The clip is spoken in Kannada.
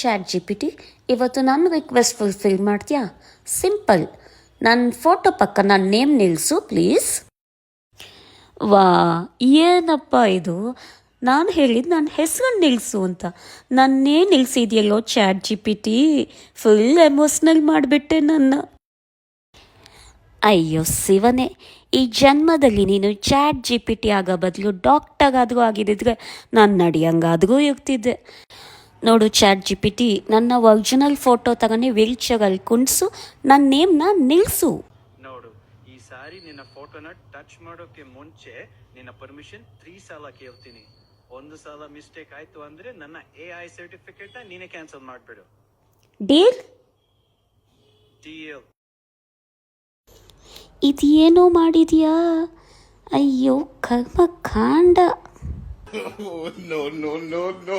ಚಾಟ್ ಜಿ ಪಿ ಟಿ, ಇವತ್ತು ನನ್ನ ರಿಕ್ವೆಸ್ಟ್ ಫುಲ್ಫಿಲ್ ಮಾಡ್ತೀಯಾ? ಸಿಂಪಲ್, ನನ್ನ ಫೋಟೋ ಪಕ್ಕ ನನ್ನ ನೇಮ್ ನಿಲ್ಲಿಸು ಪ್ಲೀಸ್. ವಾ, ಏನಪ್ಪ ಇದು? ನಾನು ಹೇಳಿದ್ದು ನನ್ನ ಹೆಸರನ್ನು ನಿಲ್ಲಿಸು ಅಂತ, ನನ್ನೇ ನಿಲ್ಲಿಸಿದೆಯಲ್ಲೋ chat G P T. Full emotional ಮಾಡಿಬಿಟ್ಟೆ ನನ್ನ. ಅಯ್ಯೋ ಶಿವನೇ, ಈ ಜನ್ಮದಲ್ಲಿ ನೀನು ಚಾಟ್ ಜಿ ಪಿ ಟಿ ಆಗೋ ಬದಲು ಡಾಕ್ಟರ್ಗಾದರೂ ಆಗಿದ್ದಿದ್ರೆ ನಾನು ನಡೆಯಂಗಾದರೂ ಇರ್ತಿದ್ದೆ. ನೋಡು ಚಾಟ್ ಜಿ ಪಿ ಟಿ, ನನ್ನ ಒರಿಜಿನಲ್ ಫೋಟೋ ತಗೊಂಡು ವೀಲ್ ಚೇರಲ್ಲಿ ಕುಣಿಸು, ನನ್ನ ನೇಮ್ನ ನಿಲ್ಲಿಸು. ನೋಡು, ಈ ಸಾರಿ ನಿನ್ನ ಫೋಟೋನ ಟಚ್ ಮಾಡೋಕೆ ಮುಂಚೆ ನಿನ್ನ ಪರ್ಮಿಷನ್ 3 ಸಲ ಕೇಳ್ತೀನಿ. 1 ಸಲ ಮಿಸ್ಟೇಕ್ ಆಯ್ತು ಅಂದ್ರೆ ನನ್ನ AI ಸರ್ಟಿಫಿಕೇಟ್ ನೀನೇ ಕ್ಯಾನ್ಸಲ್ ಮಾಡ್ಬಿಡು. ಡೀಲ್? ಡೀಲ್. ಇದೇನೋ ಮಾಡಿದ್ಯಾ? ಅಯ್ಯೋ ಕರ್ಮ ಕಾಂಡ. No, no, no, no.